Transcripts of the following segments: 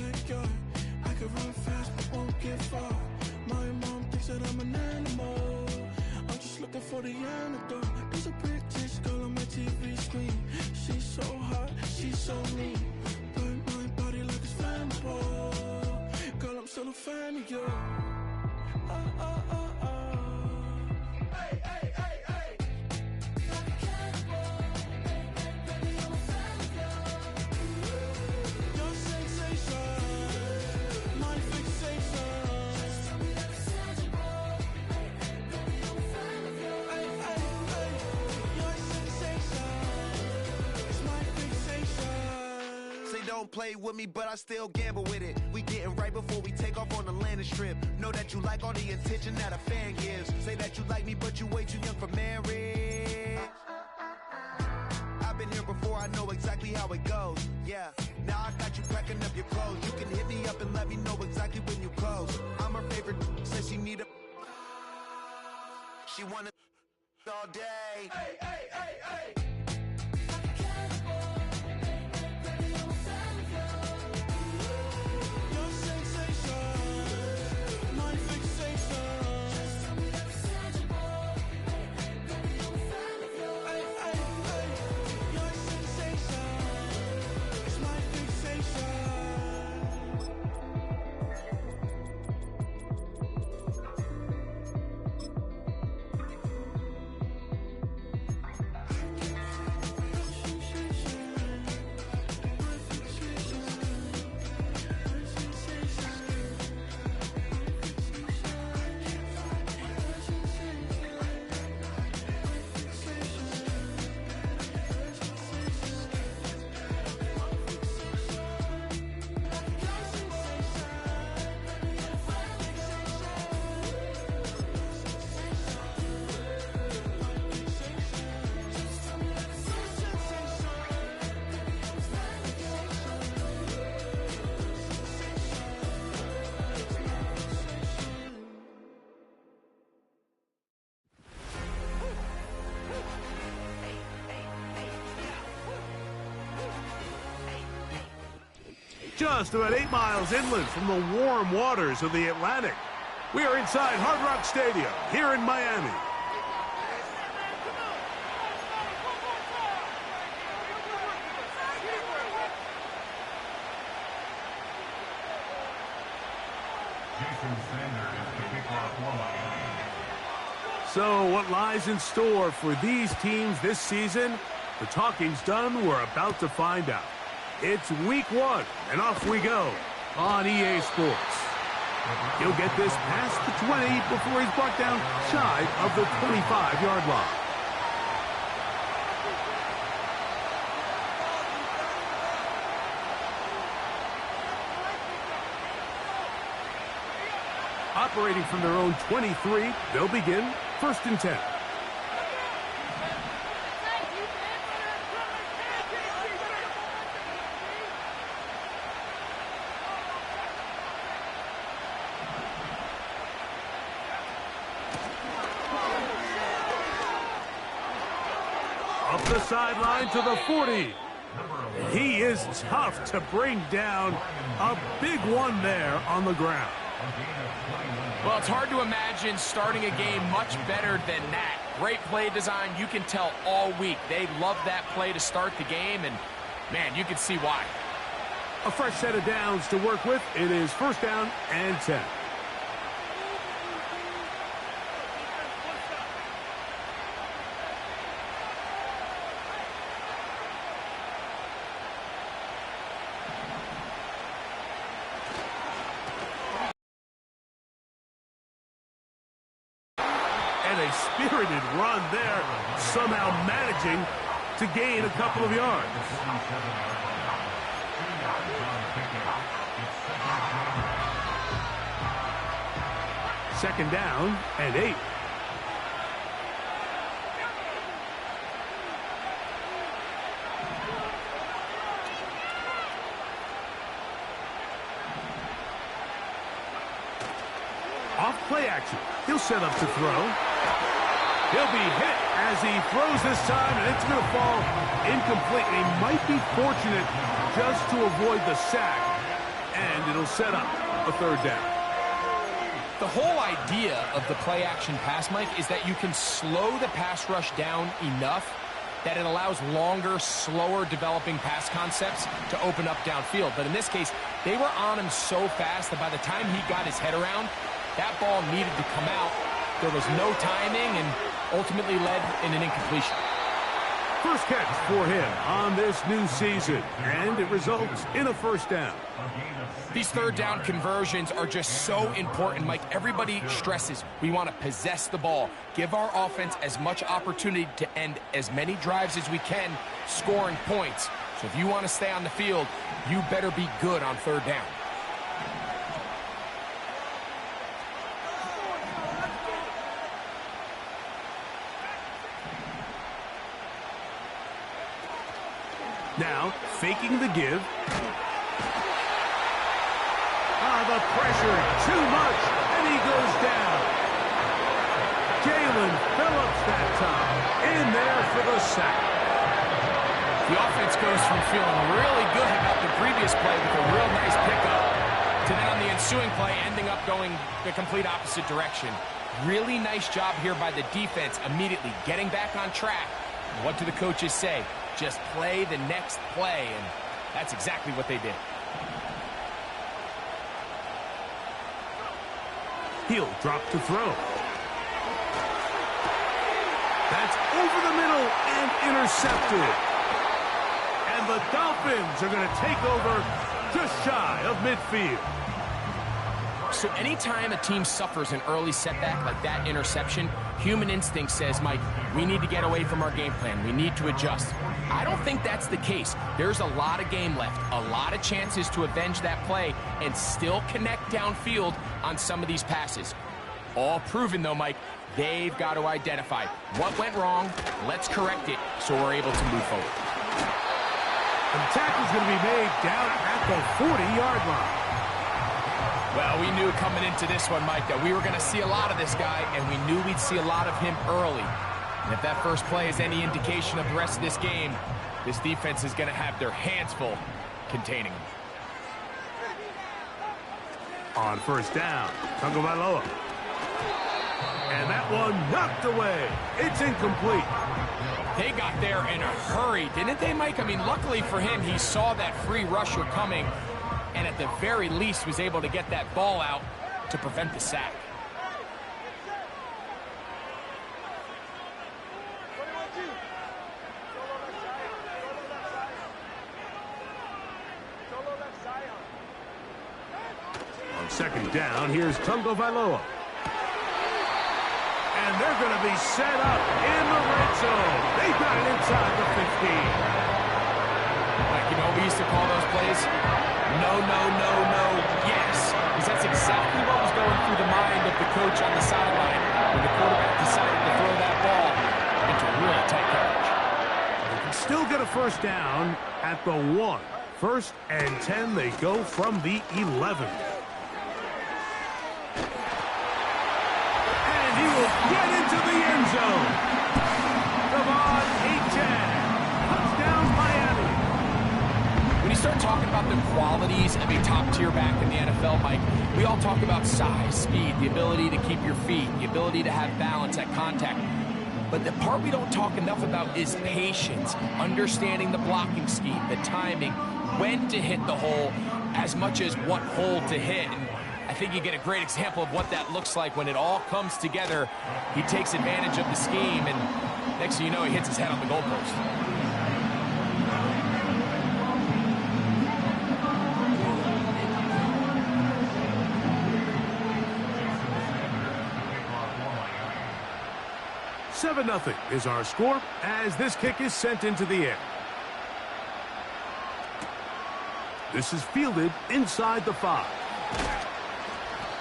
backyard. I can run fast but won't get far. My mom thinks that I'm an animal. I'm just looking for the antidote. There's a British girl on my TV screen. She's so hot, she's so mean. Burn my body like it's flammable. Girl, I'm still a fan of you. Hey, hey, hey, hey. Like a cannibal. Baby, I'm a fan of you. Your sensation, my fixation. Just tell me that it's tangible. Baby, I'm a fan of you. Hey, hey, hey. Your sensation is my fixation. Say don't play with me, but I still gamble with it. We getting right before we take off on the landing strip. Know that you like all the attention that a fan gives. Say that you like me, but you way too young for marriage. I've been here before, I know exactly how it goes. Yeah, now I got you packing up your clothes. You can hit me up and let me know exactly when you close. I'm her favorite, says she need a... She wanna all day. Hey, hey, hey, hey. Like a cannibal. Baby, I'm a fan of you. Your sensation, my fixation. Just tell me that it's tangible. Baby, I'm a fan of you. Hey, hey, hey. Your sensation is my fixation. Just about 8 miles inland from the warm waters of the Atlantic. We are inside Hard Rock Stadium here in Miami. So what lies in store for these teams this season? The talking's done. We're about to find out. It's week 1, and off we go on EA Sports. He'll get this past the 20 before he's brought down shy of the 25-yard line. Operating from their own 23, they'll begin 1st and 10. Up the sideline to the 40. He is tough to bring down. A big one there on the ground. Well, it's hard to imagine starting a game much better than that. Great play design. You can tell all week they love that play to start the game, and, man, you can see why. A fresh set of downs to work with. It is 1st down and 10. And a spirited run there, somehow managing to gain a couple of yards. Second down and 8. Off play action. He'll set up to throw. He'll be hit as he throws this time, and it's going to fall incomplete. He might be fortunate just to avoid the sack. and it'll set up a third down. The whole idea of the play-action pass, Mike, is that you can slow the pass rush down enough that it allows longer, slower developing pass concepts to open up downfield. But in this case, they were on him so fast that by the time he got his head around, that ball needed to come out. There was no timing and ultimately led in an incompletion. First catch for him on this new season, and it results in a first down. These third down conversions are just so important, Mike. Everybody stresses we want to possess the ball, give our offense as much opportunity to end as many drives as we can, scoring points. So if you want to stay on the field, you better be good on third down. Now, faking the give. The pressure, too much, and he goes down. Jalen Phillips that time, in there for the sack. The offense goes from feeling really good about the previous play with a real nice pickup to then on the ensuing play ending up going the complete opposite direction. Really nice job here by the defense, immediately getting back on track. What do the coaches say? Just play the next play, and that's exactly what they did. He'll drop to throw. That's over the middle and intercepted. And the Dolphins are going to take over just shy of midfield. So anytime a team suffers an early setback like that interception, human instinct says, Mike, we need to get away from our game plan. We need to adjust. I don't think that's the case. There's a lot of game left, a lot of chances to avenge that play and still connect downfield on some of these passes. All proven, though, Mike, they've got to identify what went wrong, let's correct it so we're able to move forward. And the tackle's going to be made down at the 40-yard line. Well, we knew coming into this one, Mike, that we were going to see a lot of this guy, and we knew we'd see a lot of him early. And if that first play is any indication of the rest of this game, this defense is going to have their hands full containing him. On first down, Tagovailoa. And that one knocked away. It's incomplete. They got there in a hurry, didn't they, Mike? I mean, luckily for him, he saw that free rusher coming, and at the very least was able to get that ball out to prevent the sack. On second down, here's Tagovailoa. And they're going to be set up in the red zone. They've got it inside the 15. Like, you know, we used to call those plays, no, no, no, no, yes. Because that's exactly what was going through the mind of the coach on the sideline when the quarterback decided to throw that ball into really tight coverage. They can still get a first down at the 1. First and 10, they go from the 11. He will get into the end zone. Devon Achane. Touchdown, Miami. When you start talking about the qualities of a top-tier back in the NFL, Mike, we all talk about size, speed, the ability to keep your feet, the ability to have balance at contact. But the part we don't talk enough about is patience, understanding the blocking scheme, the timing, when to hit the hole, as much as what hole to hit. And I think you get a great example of what that looks like when it all comes together. He takes advantage of the scheme, and next thing you know, he hits his head on the goalpost. $7-0 is our score as this kick is sent into the air. This is fielded inside the 5.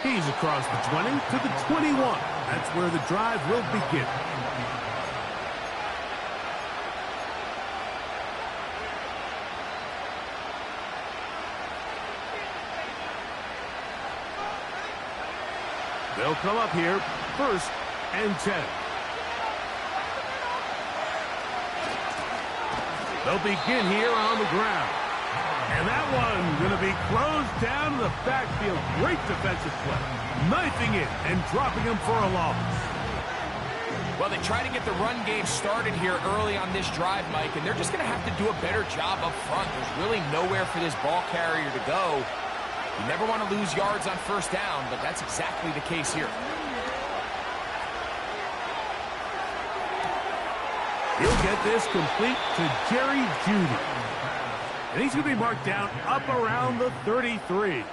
He's across the 20 to the 21. That's where the drive will begin. They'll come up here, first and 10. They'll begin here on the ground. And that one's going to be closed down in the backfield. Great defensive play. Knifing it and dropping him for a loss. Well, they try to get the run game started here early on this drive, Mike, and they're just going to have to do a better job up front. There's really nowhere for this ball carrier to go. You never want to lose yards on first down, but that's exactly the case here. He'll get this complete to Jerry Jeudy. And he's going to be marked down up around the 33.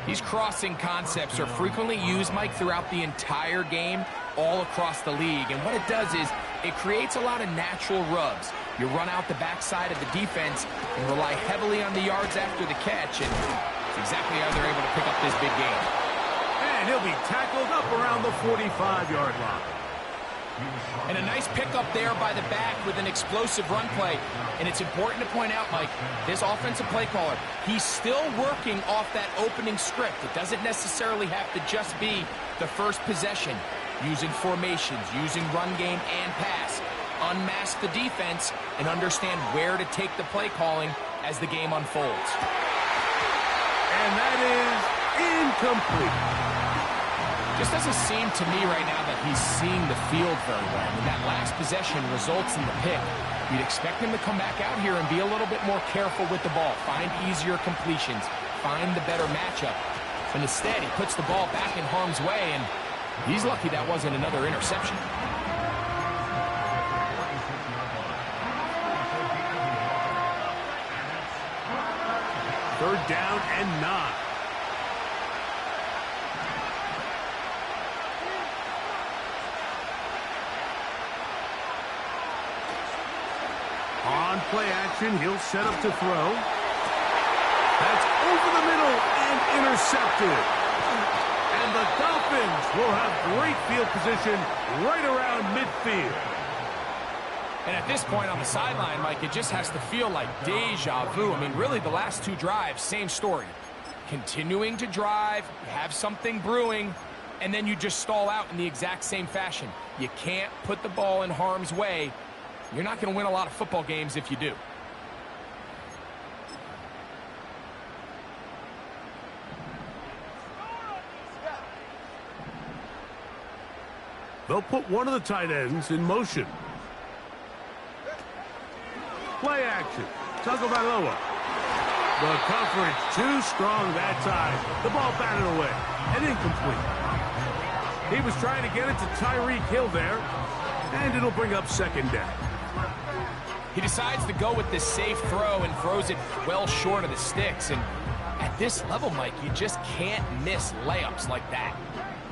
These crossing concepts are frequently used, Mike, throughout the entire game, all across the league. And what it does is it creates a lot of natural rubs. You run out the backside of the defense and rely heavily on the yards after the catch, and it's exactly how they're able to pick up this big game. And he'll be tackled up around the 45-yard line. And a nice pickup there by the back with an explosive run play. And it's important to point out, Mike, this offensive play caller, he's still working off that opening script. It doesn't necessarily have to just be the first possession. Using formations, using run game and pass. Unmask the defense and understand where to take the play calling as the game unfolds. And that is incomplete. Just doesn't seem to me right now that he's seeing the field very well. I mean, that last possession results in the pick. You'd expect him to come back out here and be a little bit more careful with the ball, find easier completions, find the better matchup. But instead, he puts the ball back in harm's way, and he's lucky that wasn't another interception. Third down and 9. On play action, he'll set up to throw. That's over the middle and intercepted. And the Dolphins will have great field position right around midfield. And at this point on the sideline, Mike, it just has to feel like deja vu. I mean, really, the last two drives, same story. Continuing to drive, you have something brewing, and then you just stall out in the exact same fashion. You can't put the ball in harm's way. You're not going to win a lot of football games if you do. They'll put one of the tight ends in motion. Play action. Tagovailoa. The coverage too strong that time. The ball batted away and incomplete. He was trying to get it to Tyreek Hill there, and it'll bring up second down. He decides to go with this safe throw and throws it well short of the sticks. And at this level, Mike, you just can't miss layups like that.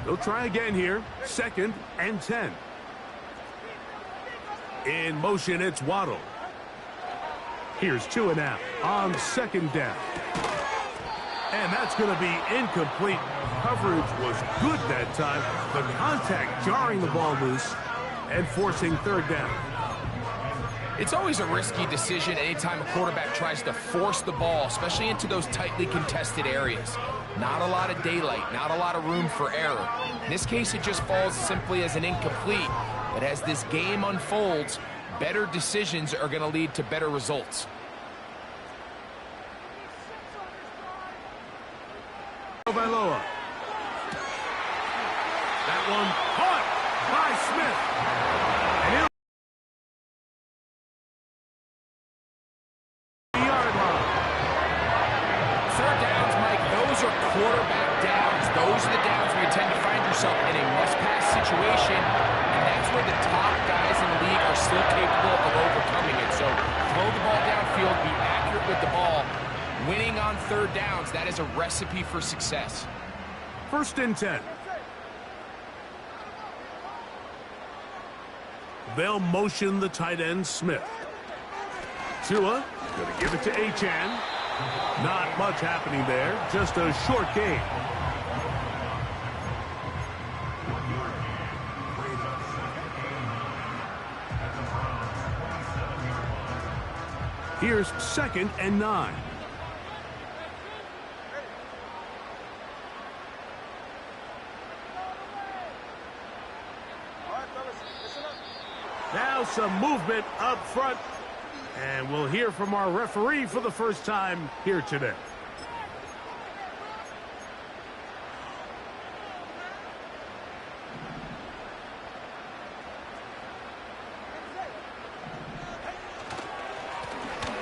They'll try again here. 2nd and 10. In motion, it's Waddle. Here's 2 and out on 2nd down. And that's going to be incomplete. Coverage was good that time. The contact jarring the ball loose and forcing 3rd down. It's always a risky decision anytime a quarterback tries to force the ball, especially into those tightly contested areas. Not a lot of daylight, not a lot of room for error. In this case, it just falls simply as an incomplete. But as this game unfolds, better decisions are going to lead to better results. Tagovailoa. That one caught by Smith. And he'll yard line. 3rd downs, Mike, those are quarterback downs. Those are the downs where you tend to find yourself in a must-pass situation, and that's where the top guys in the league are still capable of overcoming it. So throw the ball downfield, be accurate with the ball. Winning on 3rd downs, that is a recipe for success. 1st and 10. They'll motion the tight end, Smith. Tua going to give it to Achane. Not much happening there, just a short gain. Here's 2nd and 9. Now some movement up front. And we'll hear from our referee for the first time here today.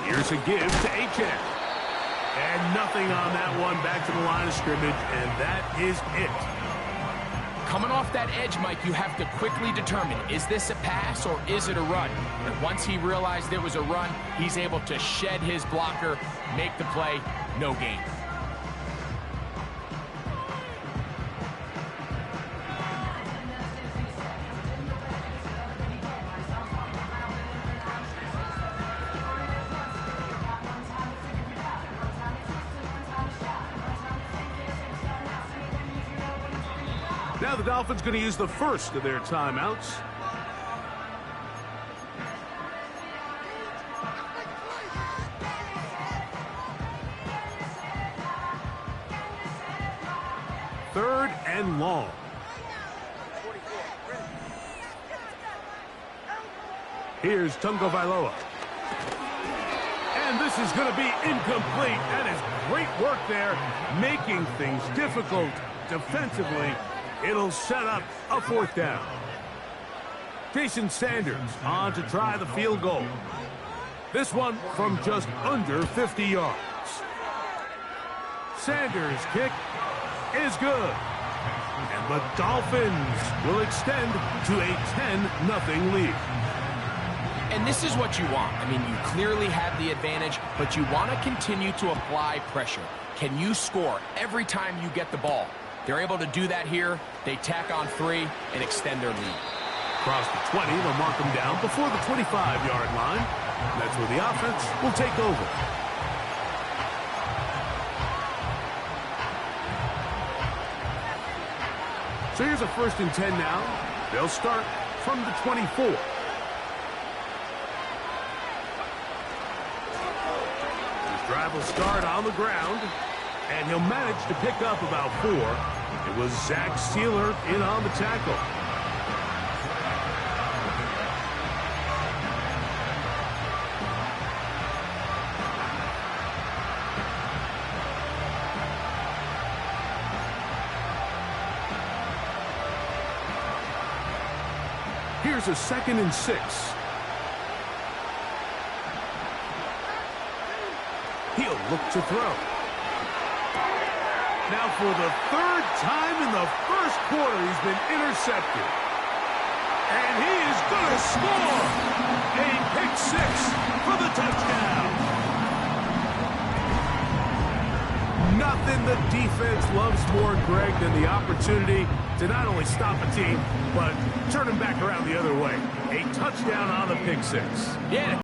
Here's a give to Achan. And nothing on that one, back to the line of scrimmage, and that is it. Coming off that edge, Mike, you have to quickly determine, is this a pass or is it a run? And once he realized it was a run, he's able to shed his blocker, make the play, no gain. Now the Dolphins going to use the first of their timeouts. Third and long. Here's Tungo Vailoa. And this is going to be incomplete. That is great work there, making things difficult defensively. It'll set up a fourth down. Jason Sanders on to try the field goal. This one from just under 50 yards. Sanders' kick is good. And the Dolphins will extend to a 10-0 lead. And this is what you want. I mean, you clearly have the advantage, but you want to continue to apply pressure. Can you score every time you get the ball? They're able to do that here. They tack on 3 and extend their lead. Across the 20, they'll mark them down before the 25-yard line. That's where the offense will take over. So here's a 1st and 10 now. They'll start from the 24. His drive will start on the ground, and he'll manage to pick up about 4. It was Zach Sealer in on the tackle. Here's a 2nd and 6. He'll look to throw. Now for the 3rd time in the first quarter, he's been intercepted. And he is going to score. A pick 6 for the touchdown. Nothing the defense loves more, Greg, than the opportunity to not only stop a team, but turn them back around the other way. A touchdown on the pick 6. Yeah.